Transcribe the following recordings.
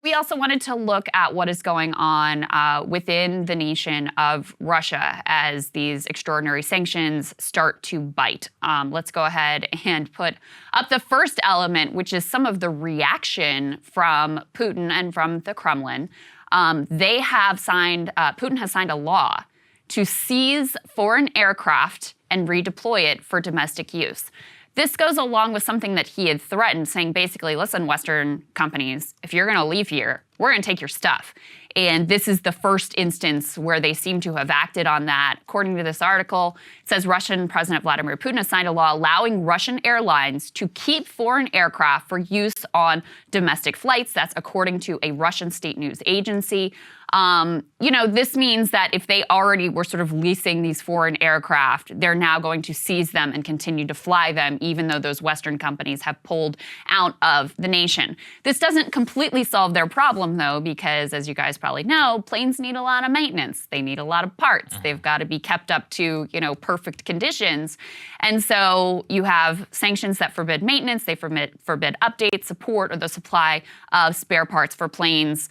We also wanted to look at what is going on within the nation of Russia as these extraordinary sanctions start to bite. Let's go ahead and put up the first element, which is some of the reaction from Putin and from the Kremlin. Putin has signed a law to seize foreign aircraft and redeploy it for domestic use. This goes along with something that he had threatened, saying basically, listen, Western companies, if you're going to leave here, we're going to take your stuff. And this is the first instance where they seem to have acted on that. According to this article, it says Russian President Vladimir Putin has signed a law allowing Russian airlines to keep foreign aircraft for use on domestic flights. That's according to a Russian state news agency. This means that if they already were sort of leasing these foreign aircraft, they're now going to seize them and continue to fly them, even though those Western companies have pulled out of the nation. This doesn't completely solve their problem, though, because as you guys probably know, planes need a lot of maintenance. They need a lot of parts. They've got to be kept up to, perfect conditions. And so you have sanctions that forbid maintenance. They forbid updates, support, or the supply of spare parts for planes.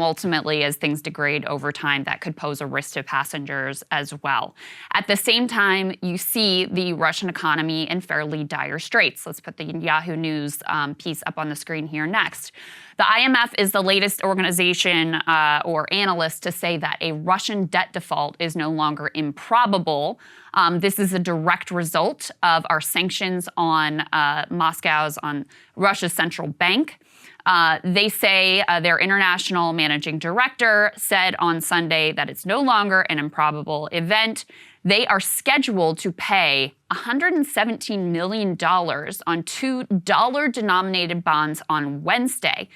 Ultimately, as things degrade over time, that could pose a risk to passengers as well. At the same time, you see the Russian economy in fairly dire straits. Let's put the Yahoo News piece up on the screen here next. The IMF is the latest organization or analyst to say that a Russian debt default is no longer improbable. This is a direct result of our sanctions on on Russia's central bank. They say their international managing director said on Sunday that it's no longer an improbable event. They are scheduled to pay $117 million on two dollar-denominated bonds on Wednesday.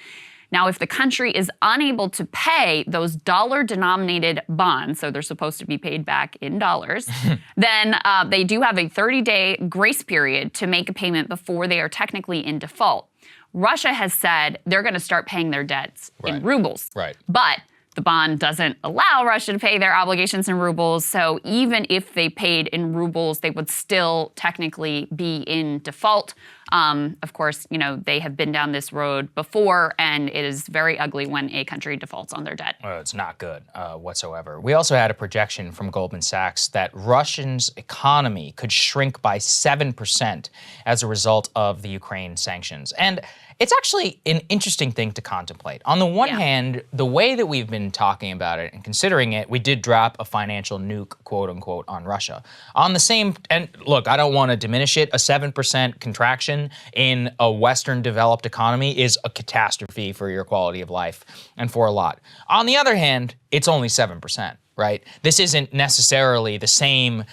Now, if the country is unable to pay those dollar-denominated bonds, so they're supposed to be paid back in dollars, then they do have a 30-day grace period to make a payment before they are technically in default. Russia has said they're going to start paying their debts in rubles. Right. But the bond doesn't allow Russia to pay their obligations in rubles. So even if they paid in rubles, they would still technically be in default. Of course, they have been down this road before, and it is very ugly when a country defaults on their debt. It's not good whatsoever. We also had a projection from Goldman Sachs that Russia's economy could shrink by 7% as a result of the Ukraine sanctions. And it's actually an interesting thing to contemplate. On the one hand, the way that we've been talking about it and considering it, we did drop a financial nuke, quote unquote, on Russia. On the same, and look, I don't want to diminish it, a 7% contraction in a Western developed economy is a catastrophe for your quality of life and for a lot. On the other hand, it's only 7%. Right? This isn't necessarily the same,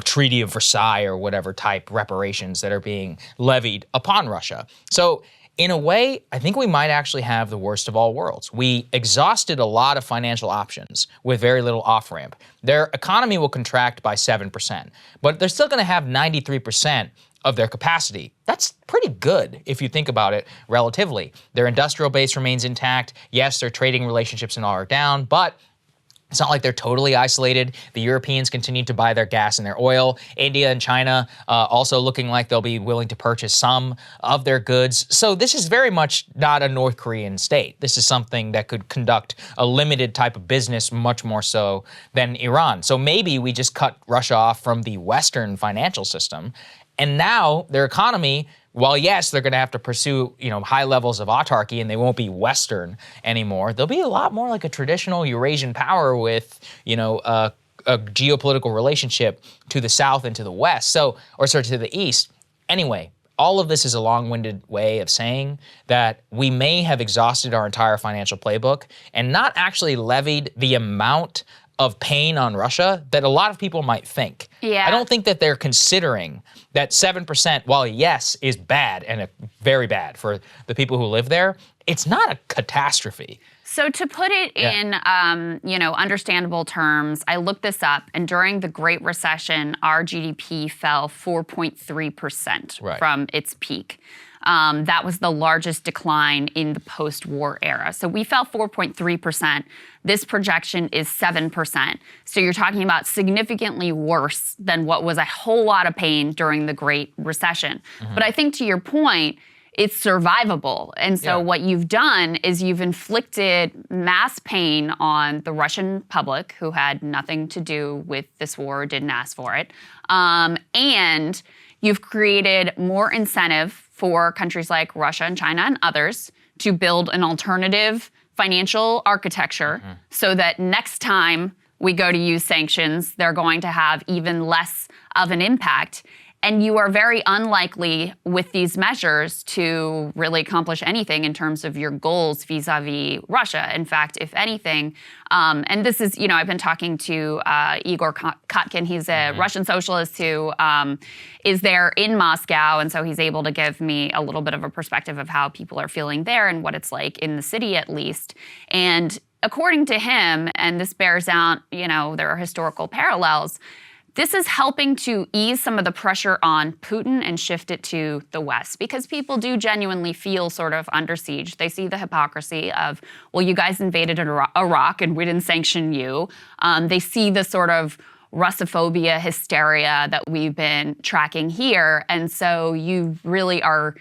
Treaty of Versailles or whatever type reparations that are being levied upon Russia. So in a way, I think we might actually have the worst of all worlds. We exhausted a lot of financial options with very little off-ramp. Their economy will contract by 7%, but they're still going to have 93% of their capacity. That's pretty good if you think about it relatively. Their industrial base remains intact. Yes, their trading relationships and all are down, but it's not like they're totally isolated. The Europeans continue to buy their gas and their oil. India and China also looking like they'll be willing to purchase some of their goods. So this is very much not a North Korean state. This is something that could conduct a limited type of business much more so than Iran. So maybe we just cut Russia off from the Western financial system. And now their economy, while yes, they're going to have to pursue, high levels of autarky and they won't be Western anymore, they'll be a lot more like a traditional Eurasian power with, a geopolitical relationship to the south and to the west, to the east. Anyway, all of this is a long-winded way of saying that we may have exhausted our entire financial playbook and not actually levied the amount of pain on Russia that a lot of people might think. Yeah. I don't think that they're considering that 7%, while yes, is bad and very bad for the people who live there, it's not a catastrophe. So to put it in, understandable terms, I looked this up, and during the Great Recession, our GDP fell 4.3% from its peak. That was the largest decline in the post-war era. So we fell 4.3%. This projection is 7%. So you're talking about significantly worse than what was a whole lot of pain during the Great Recession. Mm-hmm. But I think to your point, it's survivable. And so what you've done is you've inflicted mass pain on the Russian public who had nothing to do with this war, didn't ask for it. And you've created more incentive for countries like Russia and China and others to build an alternative financial architecture so that next time we go to use sanctions, they're going to have even less of an impact. And you are very unlikely with these measures to really accomplish anything in terms of your goals vis-a-vis Russia. In fact, if anything, and this is, I've been talking to Igor Kotkin. He's a Russian socialist who is there in Moscow. And so he's able to give me a little bit of a perspective of how people are feeling there and what it's like in the city, at least. And according to him, and this bears out, there are historical parallels, this is helping to ease some of the pressure on Putin and shift it to the West, because people do genuinely feel sort of under siege. They see the hypocrisy of, well, you guys invaded Iraq and we didn't sanction you. They see the sort of Russophobia hysteria that we've been tracking here. And so you really are,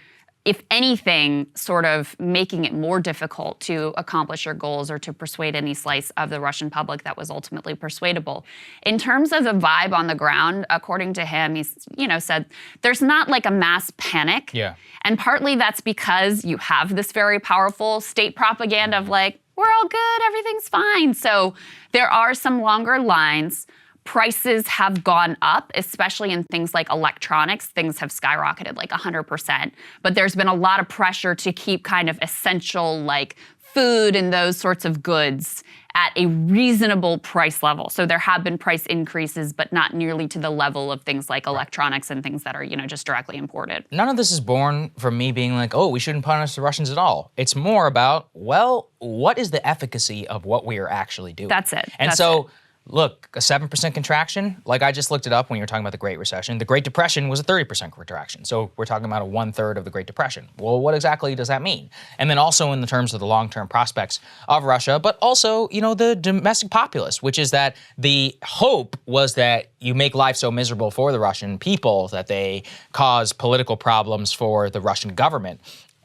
if anything, sort of making it more difficult to accomplish your goals or to persuade any slice of the Russian public that was ultimately persuadable. In terms of the vibe on the ground, according to him, he's, said there's not like a mass panic. Yeah. And partly that's because you have this very powerful state propaganda of like, we're all good, everything's fine. So there are some longer lines. Prices have gone up, especially in things like electronics. Things have skyrocketed like 100%. But there's been a lot of pressure to keep kind of essential like food and those sorts of goods at a reasonable price level. So there have been price increases, but not nearly to the level of things like electronics and things that are, just directly imported. None of this is born from me being like, oh, we shouldn't punish the Russians at all. It's more about, well, what is the efficacy of what we are actually doing? That's it. And so look, a 7% contraction, like I just looked it up when you were talking about the Great Recession. The Great Depression was a 30% contraction. So we're talking about a 1/3 of the Great Depression. Well, what exactly does that mean? And then also in the terms of the long-term prospects of Russia, but also, the domestic populace, which is that the hope was that you make life so miserable for the Russian people that they cause political problems for the Russian government.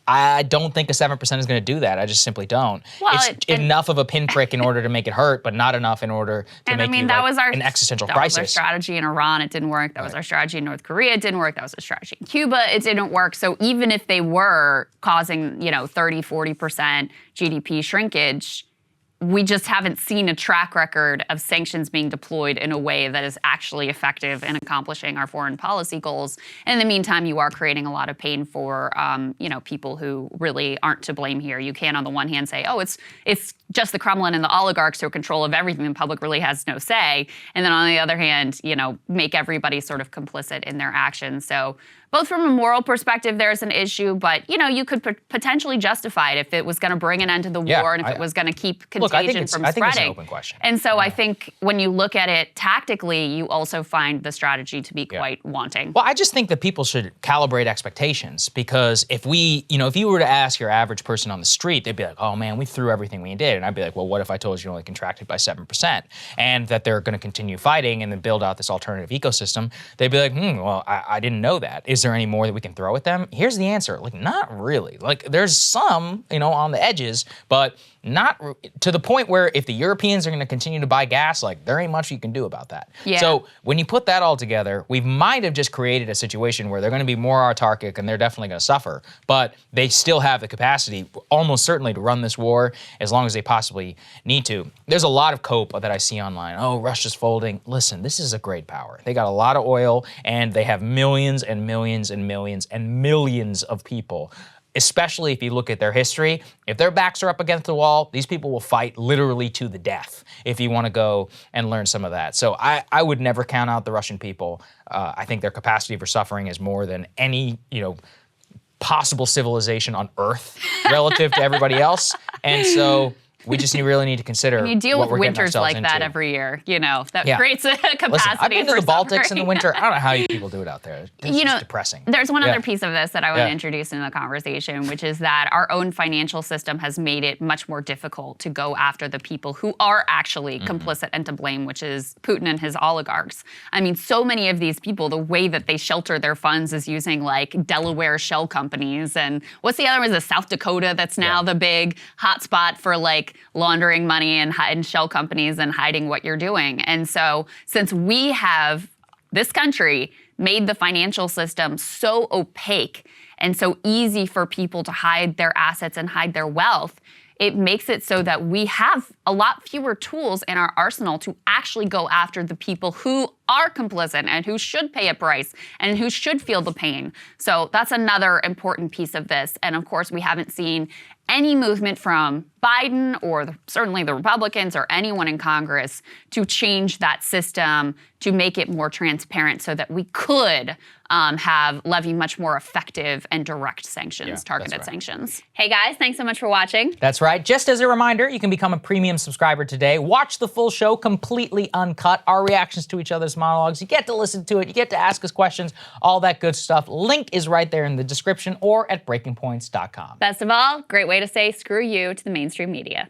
I don't think a 7% is going to do that. I just simply don't. Well, it's enough of a pinprick in order to make it hurt, but not enough in order to make it an existential crisis. That was our strategy in Iran. It didn't work. That was our strategy in North Korea. It didn't work. That was our strategy in Cuba. It didn't work. So even if they were causing, 30, 40% GDP shrinkage, we just haven't seen a track record of sanctions being deployed in a way that is actually effective in accomplishing our foreign policy goals. And in the meantime, you are creating a lot of pain for, people who really aren't to blame here. You can, on the one hand, say, oh, it's just the Kremlin and the oligarchs who are in control of everything. The public really has no say. And then on the other hand, make everybody sort of complicit in their actions. So both from a moral perspective, there's an issue, but you could potentially justify it if it was going to bring an end to the war and if it was going to keep contagion from spreading. I think it's an open question. And so I think when you look at it tactically, you also find the strategy to be quite wanting. Well, I just think that people should calibrate expectations, because if you were to ask your average person on the street, they'd be like, oh man, we threw everything we did. And I'd be like, well, what if I told you only contracted by 7% and that they're going to continue fighting and then build out this alternative ecosystem? They'd be like, well, I didn't know that. Is there any more that we can throw at them? Here's the answer. Like, not really. Like, there's some, on the edges, but not to the point where if the Europeans are going to continue to buy gas, like, there ain't much you can do about that. Yeah. So when you put that all together, we might have just created a situation where they're going to be more autarkic and they're definitely going to suffer, but they still have the capacity, almost certainly, to run this war as long as they possibly need to. There's a lot of cope that I see online. Oh, Russia's folding. Listen, this is a great power. They got a lot of oil and they have millions and millions and millions and millions of people. Especially if you look at their history, if their backs are up against the wall, these people will fight literally to the death if you want to go and learn some of that. So I would never count out the Russian people. I think their capacity for suffering is more than any, possible civilization on Earth relative to everybody else. And so We just really need to consider You deal what with we're getting winters ourselves like that into. every year, that Yeah. creates a capacity Listen, I've been to for the Baltics in the suffering. winter. I don't know how you people do it out there. It's just depressing. There's one Yeah. other piece of this that I want Yeah. to introduce into the conversation, which is that our own financial system has made it much more difficult to go after the people who are actually complicit and to blame, which is Putin and his oligarchs. I mean, so many of these people, the way that they shelter their funds is using like Delaware shell companies. And what's the other one? Is it South Dakota that's now the big hotspot for like laundering money and shell companies and hiding what you're doing. And so since we have this country made the financial system so opaque and so easy for people to hide their assets and hide their wealth, it makes it so that we have a lot fewer tools in our arsenal to actually go after the people who are complicit and who should pay a price and who should feel the pain. So that's another important piece of this. And of course, we haven't seen any movement from Biden or certainly the Republicans or anyone in Congress to change that system to make it more transparent so that we could levy much more effective and direct sanctions, targeted sanctions. Hey guys, thanks so much for watching. That's right. Just as a reminder, you can become a premium subscriber today. Watch the full show completely uncut, our reactions to each other's monologues. You get to listen to it. You get to ask us questions, all that good stuff. Link is right there in the description or at breakingpoints.com. Best of all, great way to say screw you to the mainstream media.